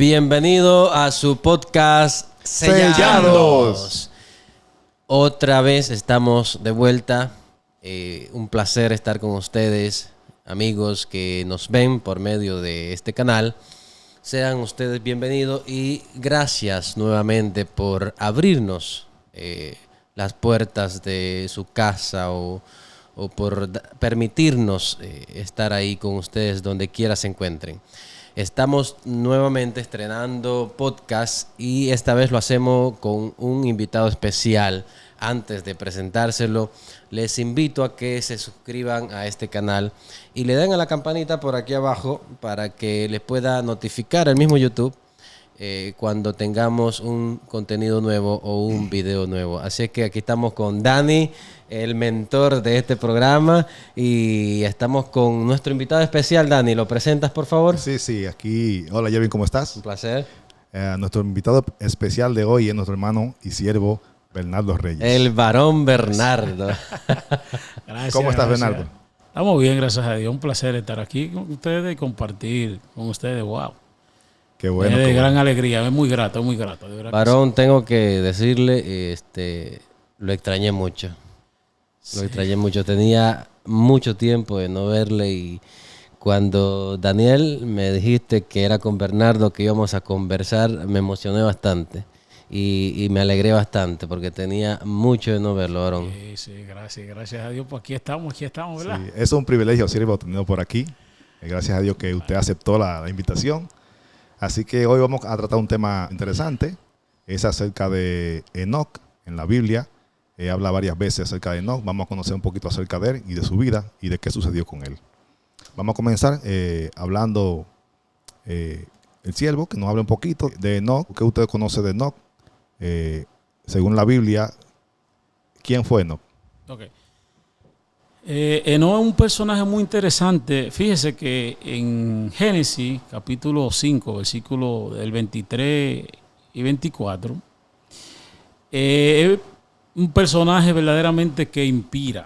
Bienvenido a su podcast Sellados. Otra vez estamos de vuelta. Un placer estar con ustedes, amigos que nos ven por medio de este canal. Sean ustedes bienvenidos y gracias nuevamente por abrirnos las puertas de su casa o por permitirnos estar ahí con ustedes donde quiera se encuentren. Estamos nuevamente estrenando podcast y esta vez lo hacemos con un invitado especial. Antes de presentárselo, les invito a que se suscriban a este canal y le den a la campanita por aquí abajo para que les pueda notificar el mismo YouTube cuando tengamos un contenido nuevo o un video nuevo. Así que aquí estamos con Dani, el mentor de este programa, y estamos con nuestro invitado especial. Dani, ¿lo presentas, por favor? Sí, aquí. Hola, Jervin, ¿cómo estás? Un placer. Nuestro invitado especial de hoy es nuestro hermano y siervo Bernardo Reyes. El varón Bernardo. Gracias, ¿Cómo estás, gracias. Bernardo? Estamos bien, gracias a Dios. Un placer estar aquí con ustedes y compartir con ustedes. Wow. Qué bueno. Es de qué gran bueno. alegría, es muy grato, de verdad. Varón, tengo que decirle, lo extrañé mucho. Sí. Lo extrañé mucho. Tenía mucho tiempo de no verle y cuando Daniel me dijiste que era con Bernardo que íbamos a conversar, me emocioné bastante y me alegré bastante porque tenía mucho de no verlo, varón. Sí, gracias a Dios. Pues aquí estamos, ¿verdad? Sí, es un privilegio, siervo, tenerlo por aquí. Gracias a Dios que usted aceptó la invitación. Así que hoy vamos a tratar un tema interesante. Es acerca de Enoc en la Biblia. Habla varias veces acerca de Enoc. Vamos a conocer un poquito acerca de él y de su vida y de qué sucedió con él. Vamos a comenzar hablando el siervo, que nos hable un poquito de Enoc. ¿Qué usted conoce de Enoc? Según la Biblia, ¿quién fue Enoc? Ok. Enoc es un personaje muy interesante. Fíjese que en Génesis, capítulo 5, versículo del 23 y 24, es un personaje verdaderamente que inspira.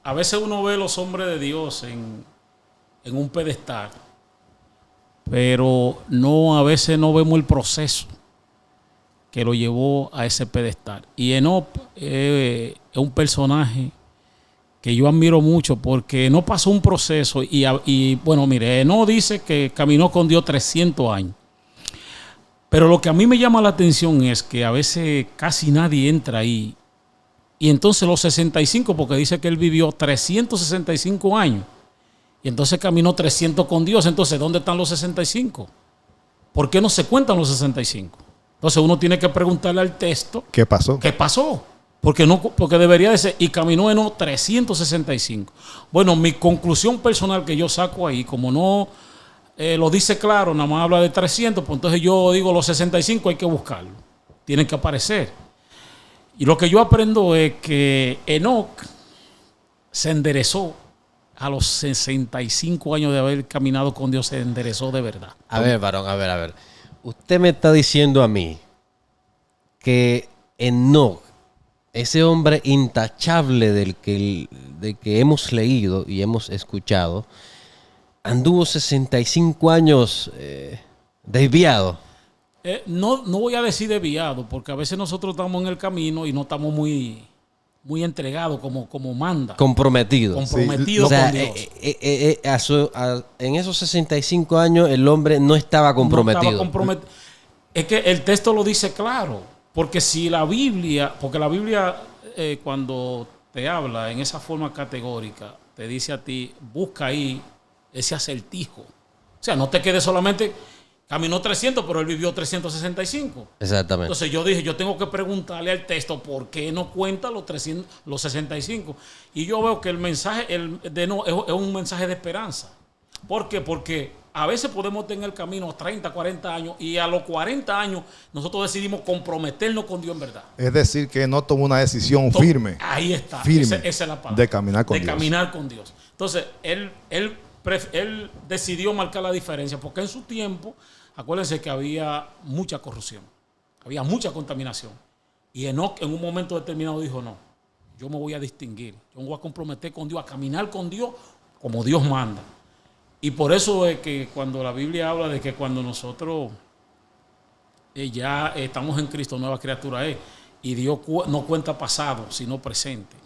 A veces uno ve a los hombres de Dios en un pedestal, pero a veces no vemos el proceso que lo llevó a ese pedestal. Y Enoc es un personaje que yo admiro mucho porque no pasó un proceso y bueno, mire, Enoc dice que caminó con Dios 300 años. Pero lo que a mí me llama la atención es que a veces casi nadie entra ahí. Y entonces los 65, porque dice que él vivió 365 años. Y entonces caminó 300 con Dios. Entonces, ¿dónde están los 65? ¿Por qué no se cuentan los 65? Entonces uno tiene que preguntarle al texto. ¿Qué pasó? ¿Qué pasó? Porque debería de ser, y caminó en 365. Bueno, mi conclusión personal que yo saco ahí, como no lo dice claro, nada más habla de 300, pues entonces yo digo los 65 hay que buscarlo. Tienen que aparecer. Y lo que yo aprendo es que Enoc se enderezó a los 65 años de haber caminado con Dios, se enderezó de verdad. A ver, varón, a ver. Usted me está diciendo a mí que Enoc, ese hombre intachable del que hemos leído y hemos escuchado, anduvo 65 años desviado. No voy a decir desviado, porque a veces nosotros estamos en el camino y no estamos muy entregados como manda. Comprometido. Comprometido O sea, con Dios. En esos 65 años el hombre no estaba comprometido. No estaba comprometido. Es que el texto lo dice claro. Porque si la Biblia, cuando te habla en esa forma categórica, te dice a ti, busca ahí ese acertijo. O sea, no te quedes solamente, caminó 300, pero él vivió 365. Exactamente. Entonces yo dije, yo tengo que preguntarle al texto por qué no cuenta los 65. Y yo veo que el mensaje de no es un mensaje de esperanza. ¿Por qué? Porque a veces podemos tener el camino 30, 40 años y a los 40 años nosotros decidimos comprometernos con Dios en verdad. Es decir, que no tomó una decisión firme. Ahí está. Firme. Esa es la palabra. De caminar con de Dios. Caminar con Dios. Entonces, él decidió marcar la diferencia porque en su tiempo, acuérdense que había mucha corrupción, había mucha contaminación. Y Enoc en un momento determinado dijo, no, yo me voy a distinguir, yo me voy a comprometer con Dios, a caminar con Dios como Dios manda. Y por eso es que cuando la Biblia habla de que cuando nosotros ya estamos en Cristo, nueva criatura es, y Dios no cuenta pasado, sino presente.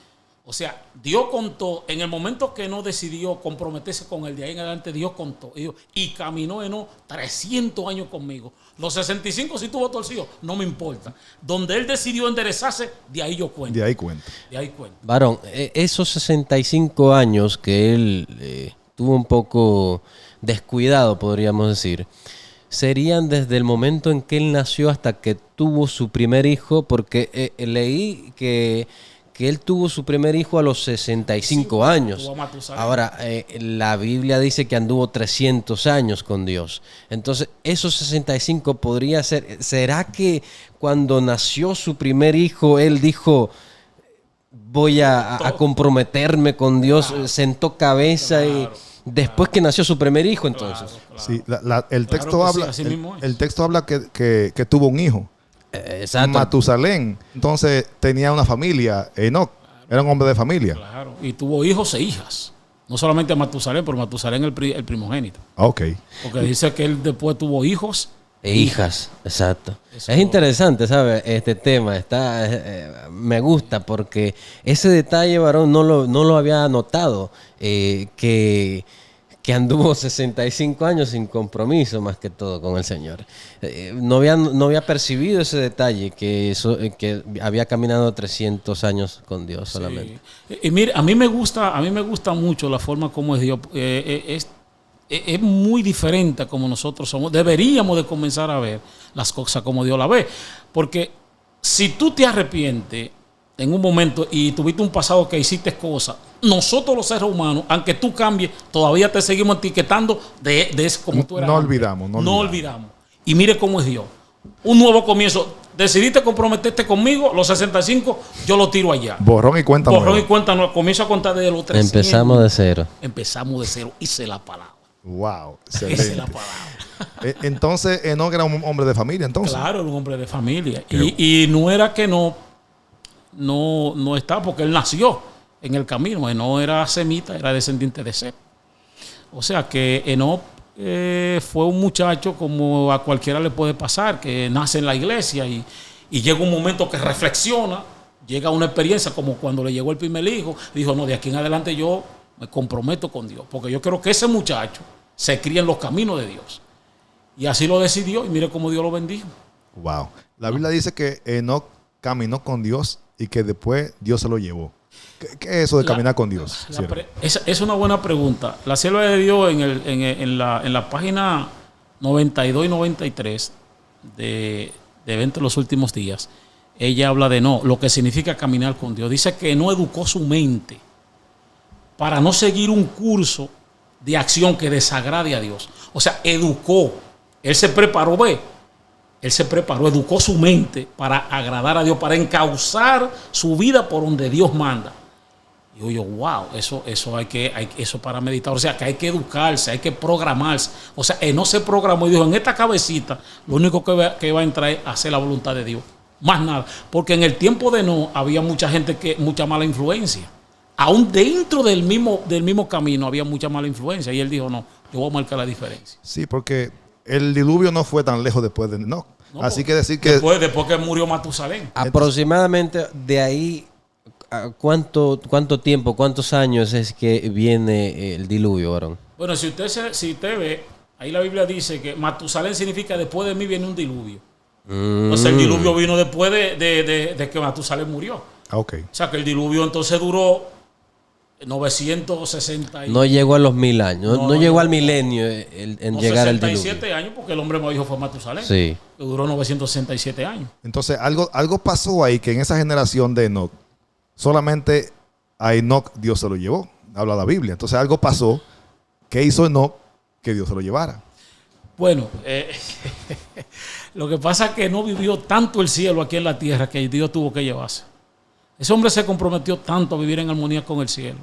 O sea, Dios contó, en el momento que no decidió comprometerse con él, de ahí en adelante Dios contó. Y caminó en 300 años conmigo. Los 65 si tuvo torcido, no me importa. Donde él decidió enderezarse, de ahí yo cuento. De ahí cuenta. De ahí cuento. Varón, esos 65 años que él tuvo un poco descuidado, podríamos decir, serían desde el momento en que él nació hasta que tuvo su primer hijo, porque leí que él tuvo su primer hijo a los 65 años. Ahora, la Biblia dice que anduvo 300 años con Dios. Entonces, esos 65 podría ser... ¿Será que cuando nació su primer hijo, él dijo, voy a comprometerme con Dios, sentó cabeza y... Después que nació su primer hijo, entonces. Sí, el texto habla, el texto habla que tuvo un hijo. Exacto. Matusalén. Entonces tenía una familia. Enoc era un hombre de familia. Claro. Y tuvo hijos e hijas. No solamente a Matusalén, pero Matusalén el primogénito. Ok. Porque dice que él después tuvo hijos e hijas. Exacto. Eso. Es interesante, ¿sabes? Este tema me gusta porque ese detalle, varón, no lo había notado. Que anduvo 65 años sin compromiso, más que todo, con el Señor. No había percibido ese detalle, que había caminado 300 años con Dios solamente. Sí. Y mire, a mí me gusta mucho la forma como es Dios. Es muy diferente a como nosotros somos. Deberíamos de comenzar a ver las cosas como Dios las ve. Porque si tú te arrepientes en un momento y tuviste un pasado que hiciste cosas, nosotros los seres humanos, aunque tú cambies, todavía te seguimos etiquetando de eso como tú eras. No olvidamos. Y mire cómo es Dios. Un nuevo comienzo. Decidiste comprometerte conmigo, los 65, yo lo tiro allá. Borrón y cuenta nueva. Comienzo a contar desde los 300. Empezamos de cero. Hice la palabra. Wow, Hice la palabra. Entonces, Enoc era un hombre de familia, entonces. Claro, era un hombre de familia. Y no era que no está, porque él nació en el camino. No era semita, era descendiente de Set. O sea que Enoc fue un muchacho como a cualquiera le puede pasar, que nace en la iglesia y llega un momento que reflexiona, llega a una experiencia como cuando le llegó el primer hijo, dijo, no, de aquí en adelante yo me comprometo con Dios, porque yo quiero que ese muchacho se críe en los caminos de Dios. Y así lo decidió y mire cómo Dios lo bendijo. Wow. La Biblia dice que Enoc caminó con Dios y que después Dios se lo llevó. ¿Qué es eso de caminar con Dios? Es una buena pregunta. La sierva de Dios en la página 92 y 93 de Eventos de los Últimos Días, ella habla de lo que significa caminar con Dios. Dice que no educó su mente para no seguir un curso de acción que desagrade a Dios. O sea, educó. Él se preparó, educó su mente para agradar a Dios, para encauzar su vida por donde Dios manda. Y yo, wow, eso eso para meditar. O sea, que hay que educarse, hay que programarse. O sea, él no se programó y dijo, en esta cabecita, lo único que va a entrar es hacer la voluntad de Dios. Más nada. Porque en el tiempo de había mucha gente mucha mala influencia. Aún dentro del mismo camino había mucha mala influencia. Y él dijo, no, yo voy a marcar la diferencia. Sí, porque el diluvio no fue tan lejos después de Enoc. Así que decir que... Después que murió Matusalén. Aproximadamente de ahí, ¿cuánto tiempo, cuántos años es que viene el diluvio, varón? Bueno, si usted ve, ahí la Biblia dice que Matusalén significa después de mí viene un diluvio. Entonces el diluvio vino después de que Matusalén murió. Okay. O sea que el diluvio entonces duró 960. No llegó a los 1000 años. No llegó al milenio en llegar al diluvio. 67 años, porque el hombre más viejo fue Matusalén. Sí. Que duró 967 años. Entonces algo pasó ahí, que en esa generación de Enoc, solamente a Enoc Dios se lo llevó. Habla la Biblia. Entonces algo pasó. ¿Qué hizo Enoc que Dios se lo llevara? Bueno, lo que pasa es que no vivió tanto el cielo aquí en la tierra que Dios tuvo que llevarse. Ese hombre se comprometió tanto a vivir en armonía con el cielo,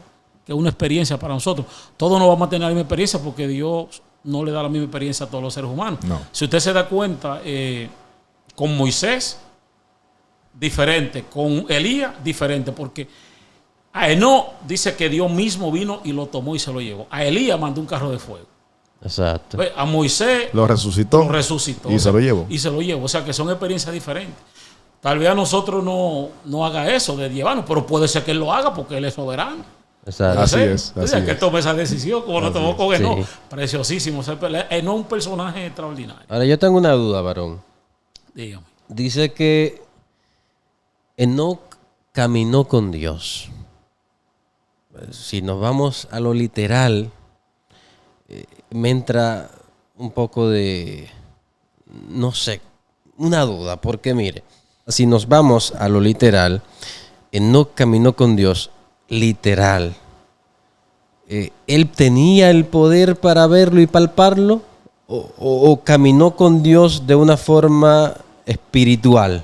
que es una experiencia para nosotros. Todos no vamos a tener la misma experiencia porque Dios no le da la misma experiencia a todos los seres humanos. No. Si usted se da cuenta, con Moisés, diferente, con Elías, diferente, porque a Enoc dice que Dios mismo vino y lo tomó y se lo llevó. A Elías mandó un carro de fuego. Exacto. Pues, a Moisés Lo resucitó. Y se lo llevó. Y se lo llevó. O sea, que son experiencias diferentes. Tal vez a nosotros no haga eso de llevarnos, pero puede ser que él lo haga porque él es soberano. Exacto. Así es. O sea, que tome esa decisión, como lo tomó con Enoc. Sí. Preciosísimo. O sea, Enoc es un personaje extraordinario. Ahora yo tengo una duda, varón. Dígame. Dice que Enoc caminó con Dios. Si nos vamos a lo literal, me entra un poco de, no sé, una duda. Porque mire, si nos vamos a lo literal, Enoc caminó con Dios literal. ¿Él tenía el poder para verlo y palparlo? ¿O caminó con Dios de una forma espiritual?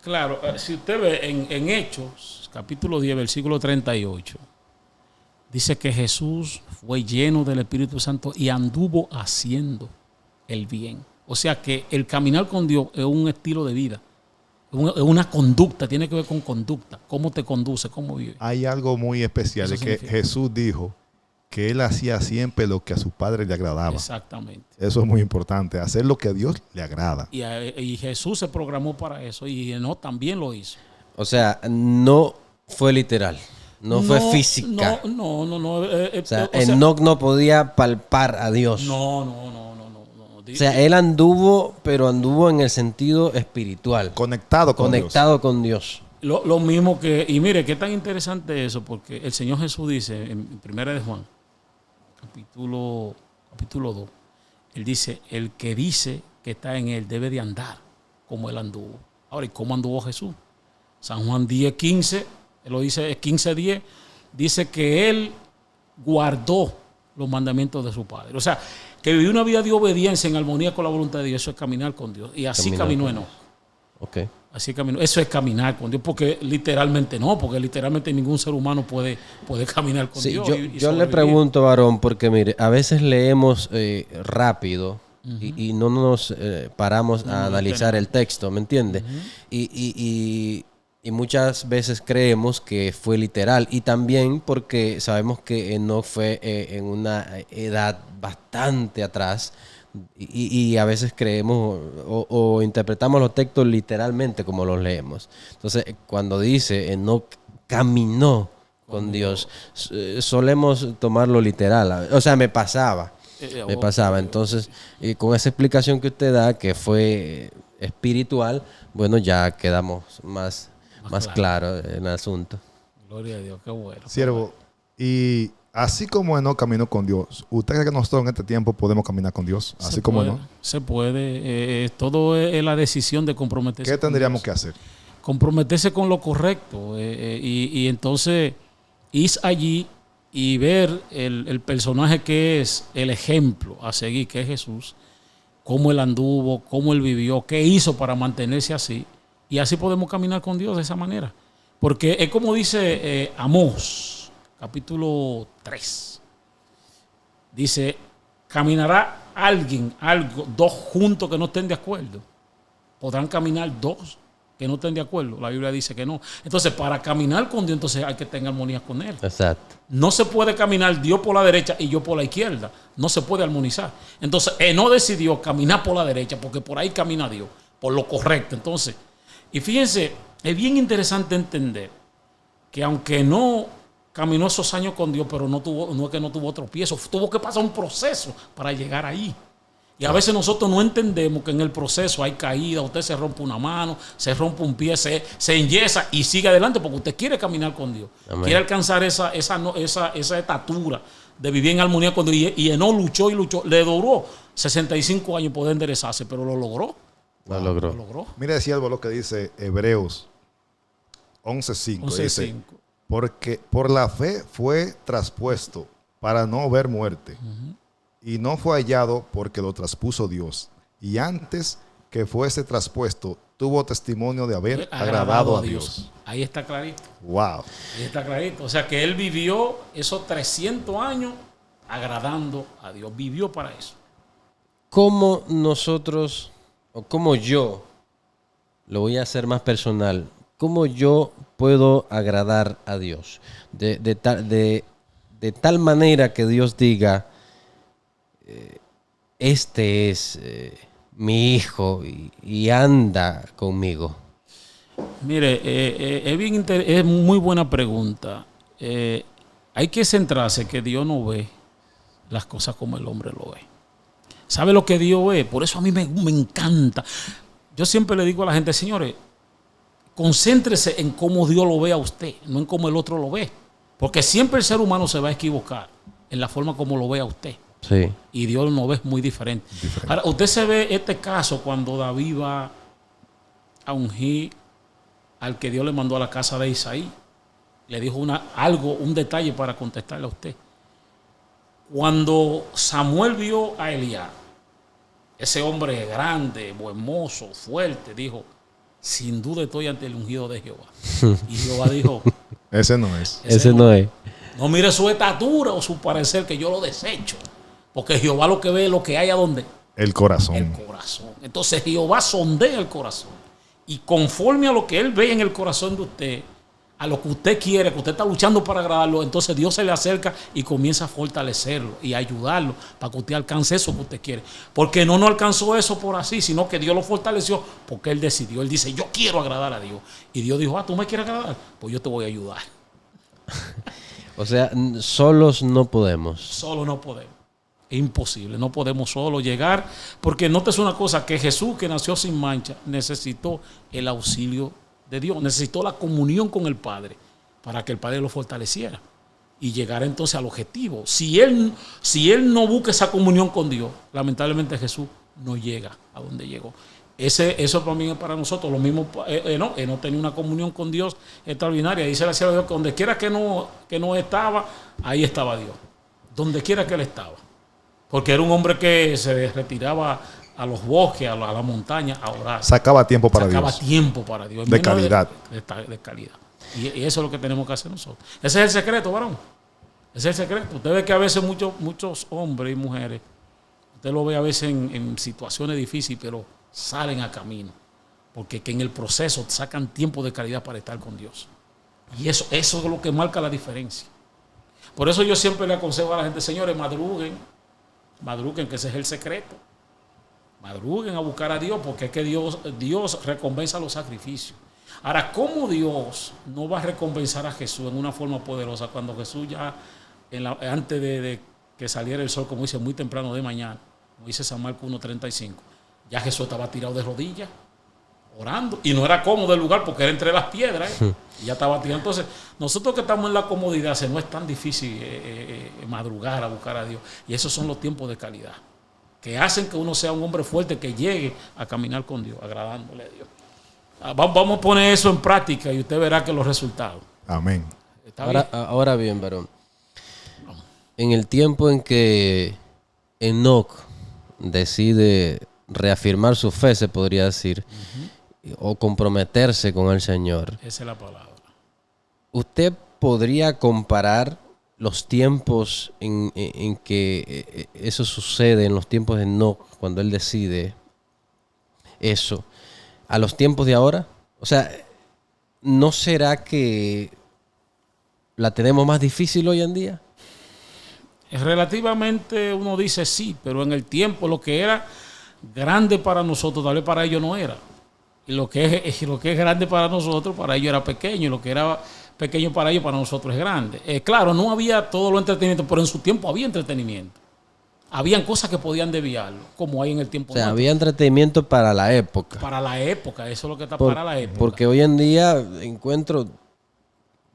Claro, si usted ve en Hechos, capítulo 10, versículo 38, dice que Jesús fue lleno del Espíritu Santo y anduvo haciendo el bien. O sea que el caminar con Dios es un estilo de vida, es una conducta, tiene que ver con conducta, cómo te conduce, cómo vive. Hay algo muy especial, Eso es que significa. Jesús dijo que él hacía siempre lo que a su padre le agradaba. Exactamente. Eso es muy importante, hacer lo que a Dios le agrada. Y Jesús se programó para eso y Enoc también lo hizo. O sea, no fue literal, no fue física. No. O sea, Enoc no podía palpar a Dios. No. O sea, él anduvo, pero anduvo en el sentido espiritual. Conectado con Conectado con Dios. Lo mismo que, y mire, qué tan interesante eso, porque el Señor Jesús dice en 1 de Juan, capítulo 2, él dice, el que dice que está en él debe de andar como él anduvo. Ahora, ¿y cómo anduvo Jesús? San Juan 10:15, él lo dice, 15:10, dice que él guardó los mandamientos de su Padre. O sea, que vivió una vida de obediencia en armonía con la voluntad de Dios, eso es caminar con Dios. Y así caminó Enoc. Ok. Así caminó. Eso es caminar con Dios, porque literalmente ningún ser humano puede caminar con Sí, Dios. yo le sobrevivir. pregunto, varón, porque mire, a veces leemos rápido y no nos paramos a analizar el texto, ¿me entiende? Y muchas veces creemos que fue literal. Y también porque sabemos que Enoc fue en una edad bastante atrás. Y a veces creemos o interpretamos los textos literalmente como los leemos. Entonces, cuando dice Enoc caminó con Dios, solemos tomarlo literal. O sea, me pasaba. Entonces, con esa explicación que usted da, que fue espiritual, bueno, ya quedamos más claro en el asunto. Gloria a Dios, qué bueno. Siervo, y así como Enoc caminó con Dios, ¿usted cree que nosotros en este tiempo podemos caminar con Dios? Así como Enoc. Se puede. Todo es la decisión de comprometerse. ¿Qué tendríamos que hacer? Comprometerse con lo correcto. Y entonces ir allí y ver el personaje que es el ejemplo a seguir, que es Jesús, cómo él anduvo, cómo él vivió, qué hizo para mantenerse así. Y así podemos caminar con Dios de esa manera. Porque es como dice Amós, capítulo 3. Dice, caminará dos juntos que no estén de acuerdo. ¿Podrán caminar dos que no estén de acuerdo? La Biblia dice que no. Entonces, para caminar con Dios, entonces hay que tener armonía con Él. Exacto. No se puede caminar Dios por la derecha y yo por la izquierda. No se puede armonizar. Entonces, Enoc decidió caminar por la derecha porque por ahí camina Dios, por lo correcto. Entonces, y fíjense, es bien interesante entender que aunque no caminó esos años con Dios, pero no es que no tuvo tropiezo, tuvo que pasar un proceso para llegar ahí. Y a veces nosotros no entendemos que en el proceso hay caída, usted se rompe una mano, se rompe un pie, se enyesa y sigue adelante porque usted quiere caminar con Dios. Amén. Quiere alcanzar esa estatura de vivir en armonía con Dios. Y Enoc luchó y luchó. Le duró 65 años poder enderezarse, pero lo logró. Lo logró. Mire, siervo, lo que dice Hebreos 11:5. Dice, porque por la fe fue traspuesto para no ver muerte. Y no fue hallado porque lo traspuso Dios. Y antes que fuese traspuesto, tuvo testimonio de haber agradado a Dios. Ahí está clarito. Wow. Ahí está clarito. O sea que él vivió esos 300 años agradando a Dios. Vivió para eso. ¿Cómo nosotros, o cómo yo, lo voy a hacer más personal, cómo yo puedo agradar a Dios? De tal manera que Dios diga, este es mi hijo y anda conmigo? Mire, es muy buena pregunta. Hay que centrarse que Dios no ve las cosas como el hombre lo ve. ¿Sabe lo que Dios ve? Por eso a mí me encanta. Yo siempre le digo a la gente, señores, concéntrese en cómo Dios lo ve a usted, no en cómo el otro lo ve. Porque siempre el ser humano se va a equivocar en la forma como lo ve a usted. Sí. Y Dios lo ve muy diferente. Ahora, usted se ve este caso cuando David va a ungir al que Dios le mandó a la casa de Isaí. Le dijo un detalle para contestarle a usted. Cuando Samuel vio a Elías, ese hombre grande, buen mozo, fuerte, dijo, sin duda estoy ante el ungido de Jehová. Y Jehová dijo, ese no es. Ese no es. No mire su estatura o su parecer, que yo lo desecho. Porque Jehová lo que ve es lo que hay a donde. El corazón. El corazón. Entonces Jehová sondea el corazón. Y conforme a lo que Él ve en el corazón de usted, a lo que usted quiere, que usted está luchando para agradarlo, entonces Dios se le acerca y comienza a fortalecerlo y a ayudarlo para que usted alcance eso que usted quiere. Porque no alcanzó eso por así, sino que Dios lo fortaleció porque Él decidió. Él dice, yo quiero agradar a Dios. Y Dios dijo, ¿tú me quieres agradar? Pues yo te voy a ayudar. O sea, solos no podemos. Solo no podemos. Es imposible, no podemos solo llegar. Porque notes una cosa, que Jesús, que nació sin mancha, necesitó el auxilio de Dios, necesitó la comunión con el Padre para que el Padre lo fortaleciera y llegara entonces al objetivo. Si él no busca esa comunión con Dios, lamentablemente Jesús no llega a donde llegó. Eso también es para nosotros. Lo mismo, no tenía una comunión con Dios extraordinaria. Dice la sierva de Dios que donde quiera que no estaba, ahí estaba Dios. Donde quiera que él estaba. Porque era un hombre que se retiraba a los bosques, a la montaña, a orar. Sacaba tiempo para Dios. Sacaba tiempo para Dios. De calidad. De calidad. Y eso es lo que tenemos que hacer nosotros. Ese es el secreto, varón. Ese es el secreto. Usted ve que a veces muchos hombres y mujeres, usted lo ve a veces en situaciones difíciles, pero salen a camino. Porque que en el proceso sacan tiempo de calidad para estar con Dios. Y eso es lo que marca la diferencia. Por eso yo siempre le aconsejo a la gente, señores, madruguen, que ese es el secreto. Madruguen a buscar a Dios, porque es que Dios recompensa los sacrificios. Ahora, ¿cómo Dios no va a recompensar a Jesús en una forma poderosa cuando Jesús ya, antes de que saliera el sol, como dice, muy temprano de mañana, como dice San Marcos 1:35, ya Jesús estaba tirado de rodillas, orando, y no era cómodo el lugar porque era entre las piedras, y ya estaba tirado. Entonces, nosotros que estamos en la comodidad, no es tan difícil madrugar a buscar a Dios, y esos son los tiempos de calidad que hacen que uno sea un hombre fuerte, que llegue a caminar con Dios, agradándole a Dios. Vamos a poner eso en práctica y usted verá que los resultados. Amén. Ahora bien, varón. En el tiempo en que Enoc decide reafirmar su fe, se podría decir, o comprometerse con el Señor. Esa es la palabra. ¿Usted podría comparar los tiempos en que eso sucede, en los tiempos de Enoc, cuando él decide eso, a los tiempos de ahora? O sea, ¿no será que la tenemos más difícil hoy en día? Relativamente uno dice sí, pero en el tiempo lo que era grande para nosotros, tal vez para ellos no era. Y lo que es grande para nosotros, para ellos era pequeño. Y lo que era pequeño para ellos, para nosotros es grande. Claro, no había todo lo entretenimiento, pero en su tiempo había entretenimiento. Habían cosas que podían desviarlo, como hay en el tiempo. O sea, había entretenimiento para la época. Para la época, eso es lo que está para la época. Porque hoy en día encuentro,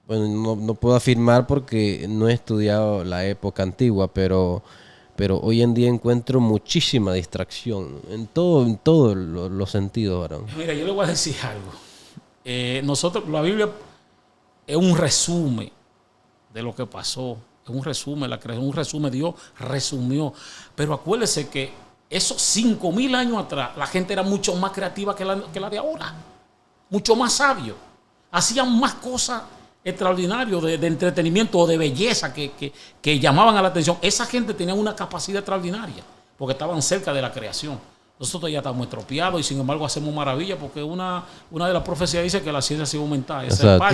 bueno, no puedo afirmar porque no he estudiado la época antigua, pero hoy en día encuentro muchísima distracción en todos los sentidos, varón. Mira, yo le voy a decir algo. Nosotros, la Biblia es un resumen de lo que pasó. Es un resumen, la creación, un resumen. Dios resumió. Pero acuérdese que esos 5,000 años atrás, la gente era mucho más creativa que la de ahora. Mucho más sabio. Hacían más cosas extraordinarias de entretenimiento o de belleza que llamaban a la atención. Esa gente tenía una capacidad extraordinaria porque estaban cerca de la creación. Nosotros ya estamos estropeados y sin embargo hacemos maravillas porque una de las profecías dice que la ciencia se va a aumentar.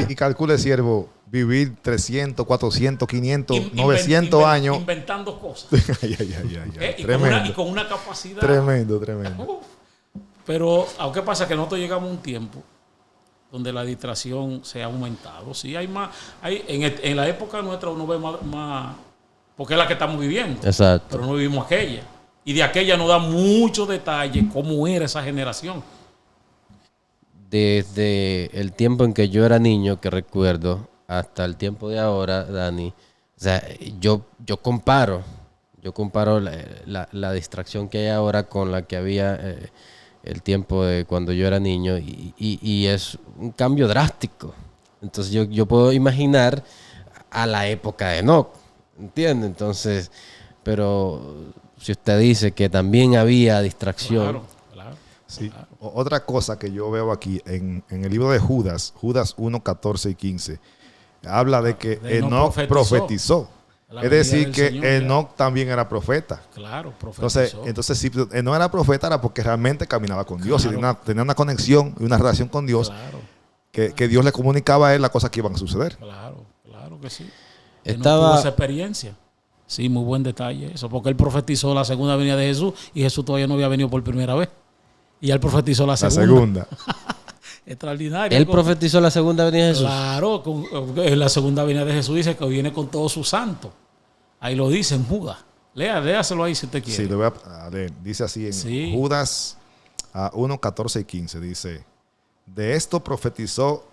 Y calcule, siervo, vivir 300, 400, 500, 900 años. Inventando cosas. Tremendo. Y con una capacidad. Tremendo. Pero, ¿qué pasa? Que nosotros llegamos a un tiempo donde la distracción se ha aumentado. Sí, hay más. En la época nuestra uno ve más, porque es la que estamos viviendo. Exacto. Pero no vivimos aquella. Y de aquella nos da muchos detalles cómo era esa generación. Desde el tiempo en que yo era niño, que recuerdo, hasta el tiempo de ahora, Dani, o sea, yo comparo la distracción que hay ahora con la que había el tiempo de cuando yo era niño y es un cambio drástico. Entonces yo puedo imaginar a la época de Enoc, ¿entiendes? Entonces, pero si usted dice que también había distracción. Claro. Sí. Otra cosa que yo veo aquí en el libro de Judas 1, 14 y 15, habla de que Enoc profetizó. Es decir, que Enoc también era profeta. Claro, profetizó. Entonces si Enoc era profeta era porque realmente caminaba con Dios y tenía una conexión y una relación con Dios, que Dios le comunicaba a él las cosas que iban a suceder. Claro que sí. Tuvo esa experiencia. Sí, muy buen detalle eso, porque él profetizó la segunda venida de Jesús y Jesús todavía no había venido por primera vez. Y él profetizó la segunda. Extraordinario. Él profetizó la segunda venida de Jesús. Claro, en la segunda venida de Jesús dice que viene con todos sus santos. Ahí lo dice en Judas. Léaselo ahí si usted quiere. Sí, lo voy a leer. Dice así en Judas 1, 14 y 15. Dice, de esto profetizó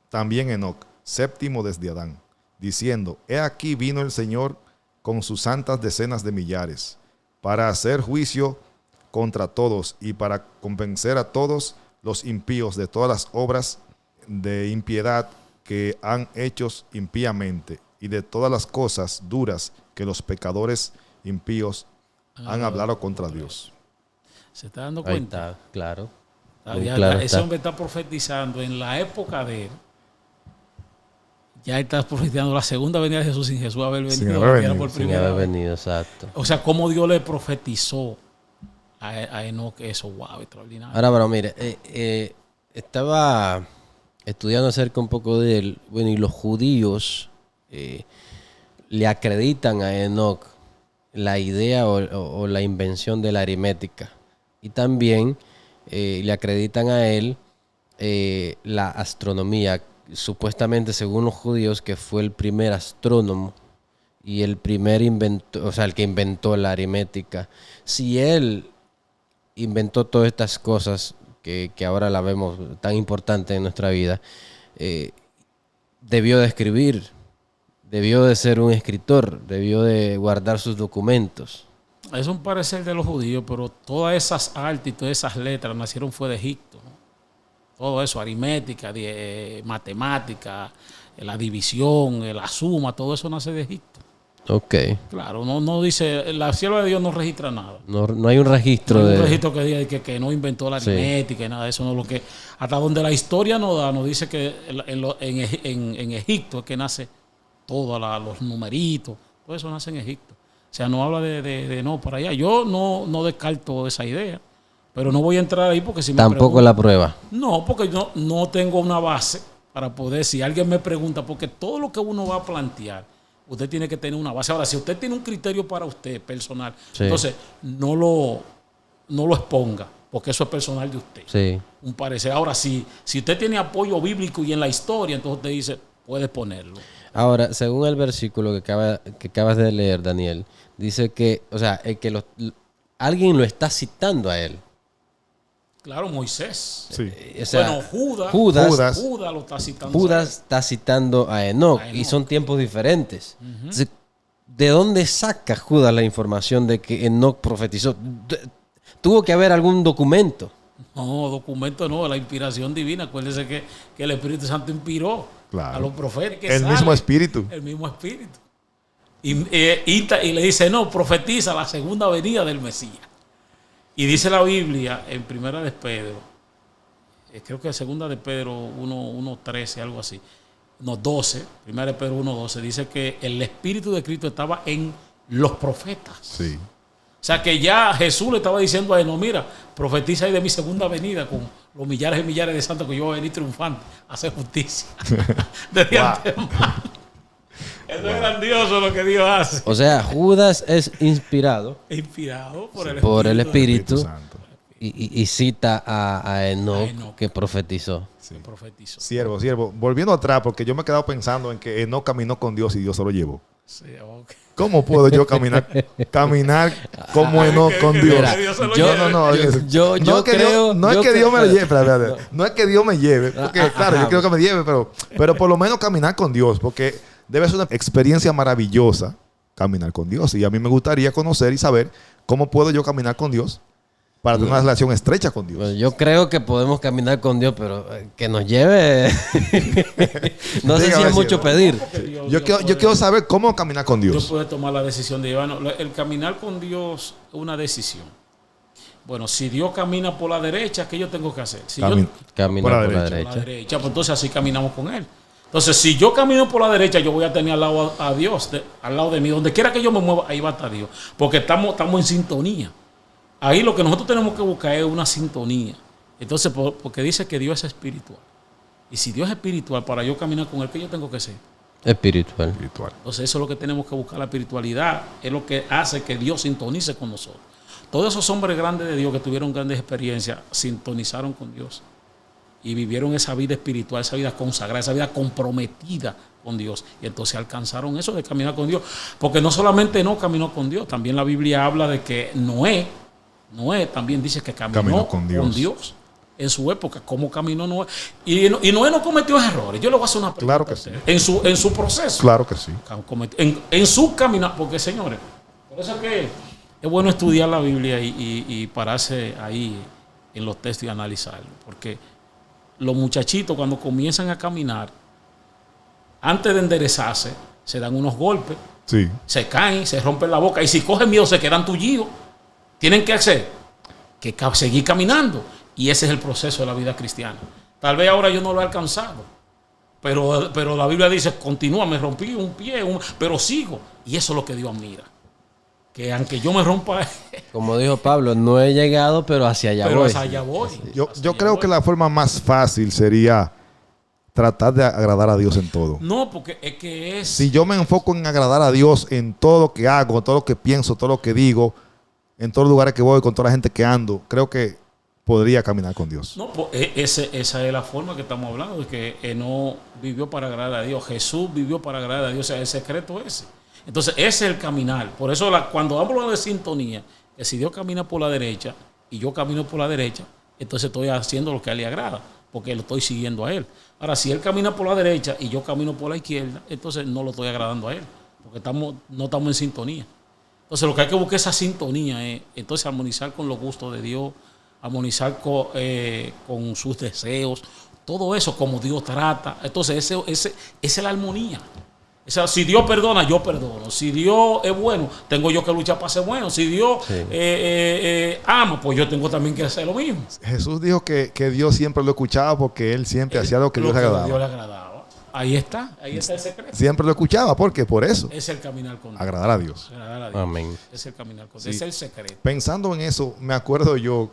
también Enoc, séptimo desde Adán, diciendo, he aquí vino el Señor con sus santas decenas de millares, para hacer juicio contra todos y para convencer a todos los impíos de todas las obras de impiedad que han hecho impíamente y de todas las cosas duras que los pecadores impíos han hablado contra Dios. ¿Se está dando cuenta? Ahí está, claro. Ese hombre está profetizando en la época de él. Ya está profetizando la segunda venida de Jesús sin Jesús haber venido. Sin haber venido, exacto. O sea, cómo Dios le profetizó a Enoc eso, wow, extraordinario. Ahora, bueno, mire, estaba estudiando acerca un poco de él. Bueno, y los judíos le acreditan a Enoc la idea o la invención de la aritmética. Y también le acreditan a él la astronomía, supuestamente según los judíos que fue el primer astrónomo y el primer inventor, o sea, el que inventó la aritmética. Si él inventó todas estas cosas que ahora la vemos tan importantes en nuestra vida, debió de escribir, debió de ser un escritor, debió de guardar sus documentos. Es un parecer de los judíos, pero todas esas artes y todas esas letras nacieron fue de Egipto, ¿no? Todo eso, aritmética, matemática, la división, la suma, todo eso nace de Egipto. Ok. Claro, no dice, la sierva de Dios no registra nada. No hay un registro no hay un registro que diga que no inventó la aritmética y nada de eso. No, hasta donde la historia nos dice que en Egipto es que nace todos los numeritos, todo eso nace en Egipto. O sea, no habla de no para allá. Yo no descarto esa idea. Pero no voy a entrar ahí porque si me tampoco la prueba. No, porque no tengo una base para poder, si alguien me pregunta, porque todo lo que uno va a plantear, usted tiene que tener una base. Ahora, si usted tiene un criterio para usted personal, entonces no lo exponga, porque eso es personal de usted. Sí. Un parecer. Ahora, si usted tiene apoyo bíblico y en la historia, entonces usted dice, puede ponerlo. Ahora, según el versículo que acabas de leer, Daniel, dice que, o sea, alguien lo está citando a él. Claro, Moisés. Sí. O sea, bueno, Judas lo está citando. Judas está citando a Enoc y son tiempos diferentes. Entonces, ¿de dónde saca Judas la información de que Enoc profetizó? Tuvo que haber algún documento. No, documento no, la inspiración divina. Acuérdese que el Espíritu Santo inspiró a los profetas. El mismo Espíritu. El mismo Espíritu. Y le dice, no, profetiza la segunda venida del Mesías. Y dice la Biblia en Primera de Pedro, creo que Segunda de Pedro 1:13, algo así, 12, Primera de Pedro 1:12, dice que el Espíritu de Cristo estaba en los profetas. Sí. O sea que ya Jesús le estaba diciendo a él, no, mira, profetiza ahí de mi segunda venida los millares y millares de santos que yo voy a venir triunfante a hacer justicia. Desde antemano. Eso es grandioso lo que Dios hace. O sea, Judas es inspirado por el Espíritu Santo. y cita a Enoc que profetizó. Sí. que profetizó. Siervo. Volviendo atrás, porque yo me he quedado pensando en que Enoc caminó con Dios y Dios se lo llevó. Sí, okay. ¿Cómo puedo yo caminar como Enoc con Dios? Mira, yo creo... No es que Dios me lo lleve, espérate. No es que Dios me lleve, porque claro, yo quiero que me lleve, pero por lo menos caminar con Dios, porque debe ser una experiencia maravillosa caminar con Dios. Y a mí me gustaría conocer y saber cómo puedo yo caminar con Dios para tener una relación estrecha con Dios. Bueno, yo creo que podemos caminar con Dios, pero que nos lleve... no sé si es mucho pedir. Yo quiero saber cómo caminar con Dios. Dios puede tomar la decisión de llevarnos. El caminar con Dios es una decisión. Bueno, si Dios camina por la derecha, ¿qué yo tengo que hacer? Si Caminar por la derecha. Pues entonces así caminamos con Él. Entonces, si yo camino por la derecha, yo voy a tener al lado a Dios, al lado de mí. Donde quiera que yo me mueva, ahí va a estar Dios. Porque estamos en sintonía. Ahí lo que nosotros tenemos que buscar es una sintonía. Entonces, porque dice que Dios es espiritual. Y si Dios es espiritual, para yo caminar con Él, ¿qué yo tengo que ser? Espiritual. Entonces, eso es lo que tenemos que buscar. La espiritualidad es lo que hace que Dios sintonice con nosotros. Todos esos hombres grandes de Dios que tuvieron grandes experiencias, sintonizaron con Dios. Y vivieron esa vida espiritual, esa vida consagrada, esa vida comprometida con Dios. Y entonces alcanzaron eso de caminar con Dios. Porque no solamente no caminó con Dios, también la Biblia habla de que Noé también dice que caminó con Dios en su época. ¿Cómo caminó Noé? Y Noé no cometió errores. Yo le voy a hacer una pregunta. Claro que sí. En su proceso. Claro que sí. En su caminar. Porque, señores, por eso es que es bueno estudiar la Biblia y pararse ahí en los textos y analizarlo. Porque los muchachitos cuando comienzan a caminar, antes de enderezarse, se dan unos golpes, Sí. se caen, se rompen la boca y si cogen miedo se quedan tullidos. Tienen que hacer que seguir caminando y ese es el proceso de la vida cristiana. Tal vez ahora yo no lo he alcanzado, pero la Biblia dice, continúa, me rompí un pie, pero sigo. Y eso es lo que Dios admira. Que aunque yo me rompa... Como dijo Pablo, no he llegado, pero hacia allá pero voy. hacia allá voy. Yo creo que la forma más fácil sería tratar de agradar a Dios en todo. No, porque es que es... Si yo me enfoco en agradar a Dios en todo lo que hago, en todo lo que pienso, todo lo que digo, en todos los lugares que voy, con toda la gente que ando, creo que podría caminar con Dios. No, pues esa es la forma que estamos hablando, de que no vivió para agradar a Dios. Jesús vivió para agradar a Dios. O sea, el secreto es ese. Entonces, ese es el caminar. Por eso, cuando hablo de sintonía, que si Dios camina por la derecha y yo camino por la derecha, entonces estoy haciendo lo que a Él le agrada, porque lo estoy siguiendo a Él. Ahora, si Él camina por la derecha y yo camino por la izquierda, entonces no lo estoy agradando a Él, porque no estamos en sintonía. Entonces, lo que hay que buscar es esa sintonía, entonces armonizar con los gustos de Dios, armonizar con sus deseos, todo eso como Dios trata. Entonces, esa es la armonía. O sea, si Dios perdona, yo perdono. Si Dios es bueno, tengo yo que luchar para ser bueno. Si Dios ama, pues yo tengo también que hacer lo mismo. Jesús dijo que Dios siempre lo escuchaba porque Él siempre hacía lo que Dios le agradaba. Ahí está el secreto. Siempre lo escuchaba, porque por eso. Es el caminar con Dios. Agradar a Dios. Amén. Es el caminar con Dios. Es el secreto. Pensando en eso, me acuerdo yo,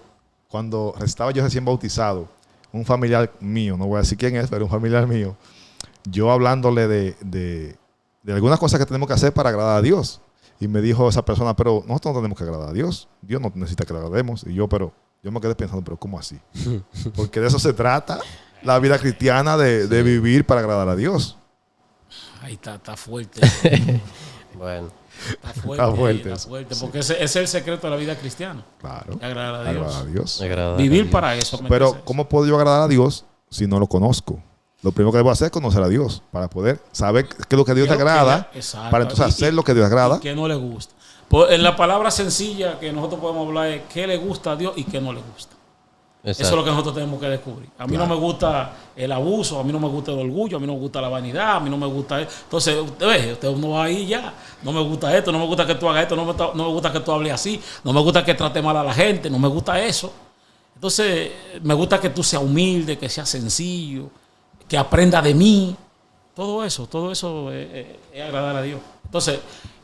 cuando estaba yo recién bautizado, un familiar mío, no voy a decir quién es, pero un familiar mío, yo hablándole de algunas cosas que tenemos que hacer para agradar a Dios. Y me dijo esa persona, pero nosotros no tenemos que agradar a Dios. Dios no necesita que le agrademos. Y yo me quedé pensando, pero ¿cómo así? Porque de eso se trata la vida cristiana, de vivir para agradar a Dios. Ahí está fuerte. Bueno. Está fuerte. Porque ese es el secreto de la vida cristiana. Claro. Agradar a Dios. Vivir para eso. Pero ¿cómo puedo yo agradar a Dios si no lo conozco? Lo primero que debo hacer es conocer a Dios para poder saber qué es lo que Dios le agrada, para entonces hacer lo que Dios agrada. Y qué no le gusta. Pues en la palabra sencilla que nosotros podemos hablar es qué le gusta a Dios y qué no le gusta. Exacto. Eso es lo que nosotros tenemos que descubrir. A mí no me gusta el abuso, a mí no me gusta el orgullo, a mí no me gusta la vanidad, a mí no me gusta esto. Entonces, usted no va ahí ya. No me gusta esto, no me gusta que tú hagas esto, no me gusta que tú hables así, no me gusta que trate mal a la gente, no me gusta eso. Entonces, me gusta que tú seas humilde, que seas sencillo, que aprenda de mí. Todo eso es agradar a Dios. Entonces,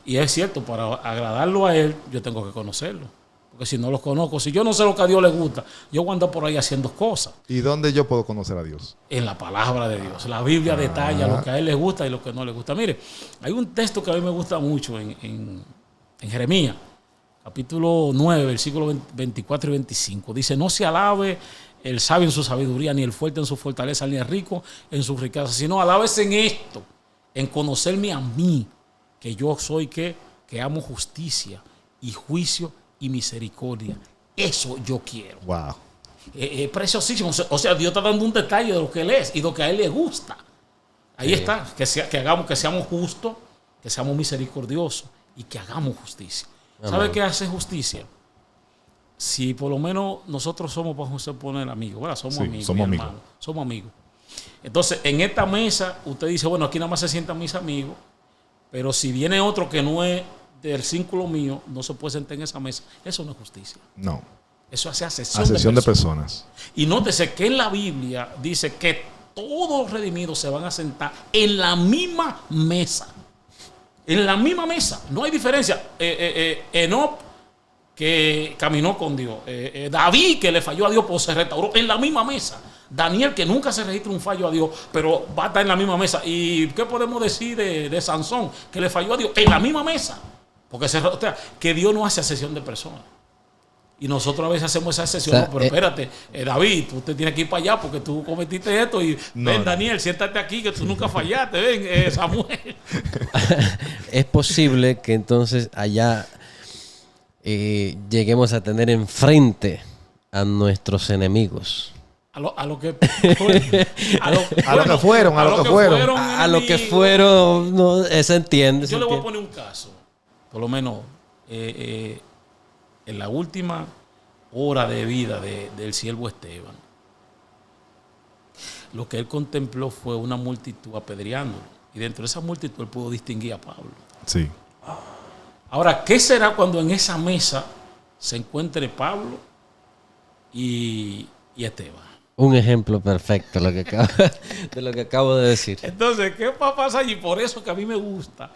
y es cierto, para agradarlo a Él, yo tengo que conocerlo. Porque si no los conozco, si yo no sé lo que a Dios le gusta, yo voy a andar por ahí haciendo cosas. ¿Y dónde yo puedo conocer a Dios? En la palabra de Dios. La Biblia detalla lo que a él le gusta y lo que no le gusta. Mire, hay un texto que a mí me gusta mucho en Jeremías, capítulo 9, versículos 24 y 25. Dice, no se alabe el sabio en su sabiduría, ni el fuerte en su fortaleza, ni el rico en su riqueza, sino alabes en esto, en conocerme a mí, que yo soy que amo justicia y juicio y misericordia. Eso yo quiero. Wow. Es preciosísimo. O sea, Dios está dando un detalle de lo que Él es y de lo que a Él le gusta. Ahí está. Que seamos justos, que seamos misericordiosos y que hagamos justicia. ¿Sabe qué hace justicia? Si por lo menos nosotros somos, vamos a poner amigos, ¿verdad? Somos amigos. Somos amigos. Entonces, en esta mesa, usted dice, bueno, aquí nada más se sientan mis amigos, pero si viene otro que no es del círculo mío, no se puede sentar en esa mesa. Eso no es justicia. No. Eso hace asesión de personas. Y nótese que en la Biblia dice que todos los redimidos se van a sentar en la misma mesa. En la misma mesa. No hay diferencia. Enoc, que caminó con Dios. David, que le falló a Dios, pues se restauró en la misma mesa. Daniel, que nunca se registra un fallo a Dios, pero va a estar en la misma mesa. ¿Y qué podemos decir de Sansón, que le falló a Dios? En la misma mesa. Porque que Dios no hace asesión de personas. Y nosotros a veces hacemos esa excepción. No, pero espérate, David, usted tiene que ir para allá porque tú cometiste esto. Y ven, Daniel, siéntate aquí que tú nunca fallaste. Ven, Samuel. Es posible que entonces allá lleguemos a tener enfrente a nuestros enemigos. A lo que fueron, no, se entiende. Yo le voy a poner un caso. Por lo menos en la última hora de vida del siervo Esteban, lo que él contempló fue una multitud apedreándolo. Y dentro de esa multitud él pudo distinguir a Pablo. Sí. Ahora, ¿qué será cuando en esa mesa se encuentre Pablo y Esteban? Un ejemplo perfecto de lo que acabo de decir. Entonces, ¿qué va a pasar? Y por eso que a mí me gusta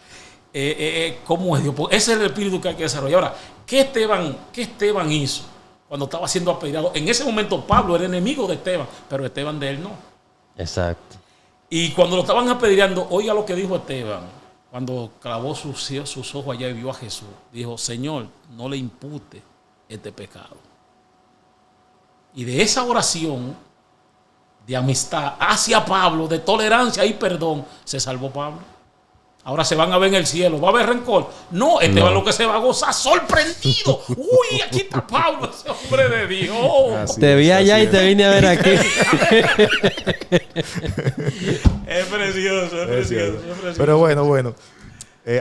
cómo es Dios. Ese es el espíritu que hay que desarrollar. Ahora, ¿qué Esteban hizo cuando estaba siendo apedreado? En ese momento Pablo era enemigo de Esteban, pero Esteban de él no. Exacto. Y cuando lo estaban apedreando, oiga lo que dijo Esteban. Cuando clavó sus ojos allá y vio a Jesús, dijo, Señor, no le impute este pecado. Y de esa oración de amistad hacia Pablo, de tolerancia y perdón, se salvó Pablo. Ahora se van a ver en el cielo. ¿Va a haber rencor? No, Esteban lo que se va a gozar sorprendido. Uy, aquí está Pablo, ese hombre de Dios. Te vi allá y te vine a ver aquí. Es precioso. Pero bueno.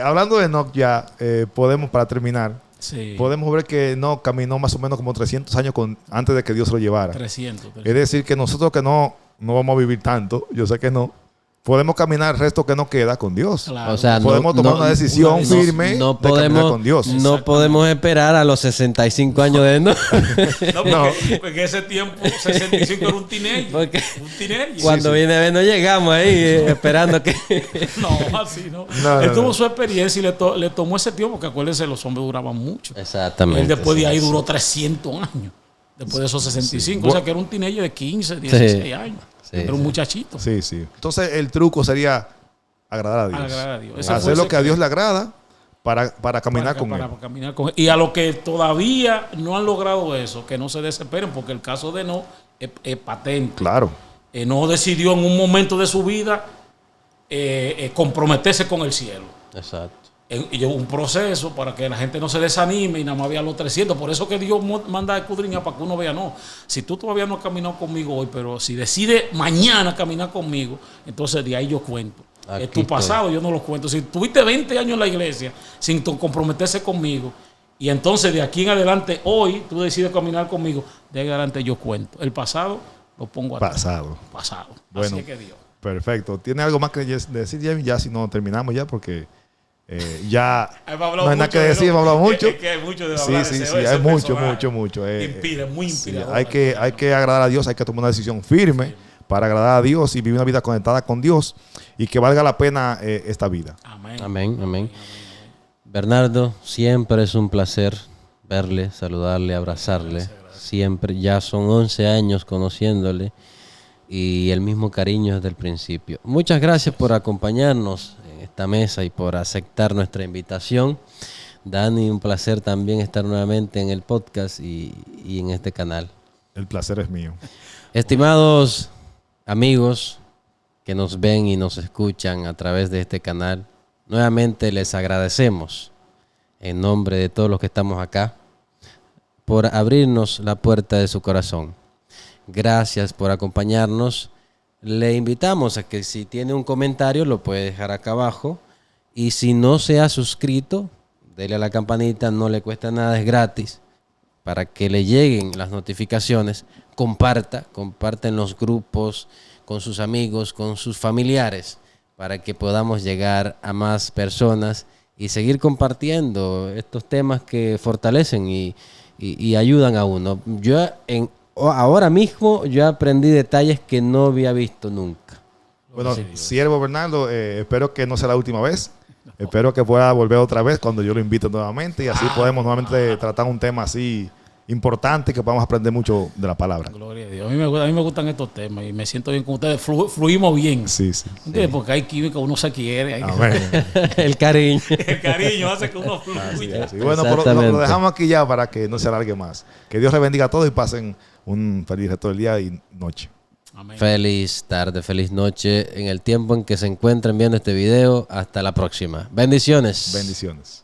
Hablando de Enoc ya, podemos, para terminar, podemos ver que Enoc caminó más o menos como 300 años antes de que Dios lo llevara. 300. Es decir, que nosotros que no vamos a vivir tanto, yo sé que no, podemos caminar el resto que nos queda con Dios. Claro. O sea, podemos tomar una decisión firme de caminar con Dios. No podemos esperar a los 65 años de Enoc. Porque en ese tiempo 65 era un teenager. Cuando viene a ver, no llegamos ahí esperando que... No, así no. Él tuvo su experiencia y le tomó ese tiempo, porque acuérdense, los hombres duraban mucho. Exactamente. Él después de ahí duró 300 años. Después de esos 65. O sea, que era un teenager de 15, 16 años. Era un muchachito. Sí. Entonces el truco sería agradar a Dios. Hacer lo que a Dios le agrada para caminar con Él. Para caminar con él. Y a los que todavía no han logrado eso, que no se desesperen, porque el caso de Enoc es patente. Claro. Enoc decidió en un momento de su vida comprometerse con el cielo. Exacto. Y un proceso para que la gente no se desanime y nada más había los 300. Por eso que Dios manda a escudriñar para que uno vea, no, si tú todavía no has caminado conmigo hoy, pero si decides mañana caminar conmigo, entonces de ahí yo cuento. Es tu pasado, yo no lo cuento. Si tuviste 20 años en la iglesia sin comprometerse conmigo, y entonces de aquí en adelante, hoy tú decides caminar conmigo, de ahí en adelante yo cuento. El pasado lo pongo atrás. Pasado. Bueno, así es que Dios. Perfecto. ¿Tiene algo más que decir, Jamie? Ya si no terminamos ya, porque... ya no hay nada que decir, hemos hablado mucho. Es que hay mucho de hablar. Sí, hay mucho. Inspira, muy inspirador. Hay que agradar a Dios, hay que tomar una decisión firme para agradar a Dios y vivir una vida conectada con Dios y que valga la pena esta vida. Amén. Bernardo, siempre es un placer verle, saludarle, abrazarle. Siempre, ya son 11 años conociéndole y el mismo cariño desde el principio. Muchas gracias por acompañarnos en esta mesa y por aceptar nuestra invitación. Dani, un placer también estar nuevamente en el podcast y en este canal. El placer es mío. Estimados amigos que nos ven y nos escuchan a través de este canal, nuevamente les agradecemos en nombre de todos los que estamos acá por abrirnos la puerta de su corazón. Gracias por acompañarnos. Le invitamos a que si tiene un comentario lo puede dejar acá abajo, y si no se ha suscrito, dele a la campanita, no le cuesta nada, es gratis, para que le lleguen las notificaciones. Comparta en los grupos, con sus amigos, con sus familiares, para que podamos llegar a más personas y seguir compartiendo estos temas que fortalecen y ayudan a uno. Ahora mismo yo aprendí detalles que no había visto nunca. Bueno, siervo Bernardo, espero que no sea la última vez. Espero que pueda volver otra vez cuando yo lo invite nuevamente, y así podemos nuevamente tratar un tema así importante, que podamos aprender mucho de la palabra. Gloria a Dios. A mí me gustan estos temas y me siento bien con ustedes. Fluimos bien. Sí. Porque hay química, uno se quiere. El cariño. El cariño hace que uno fluya. Sí. Bueno, lo dejamos aquí ya para que no se alargue más. Que Dios les bendiga a todos y pasen un feliz resto del día y noche. Amén. Feliz tarde, feliz noche en el tiempo en que se encuentren viendo este video. Hasta la próxima. Bendiciones. Bendiciones.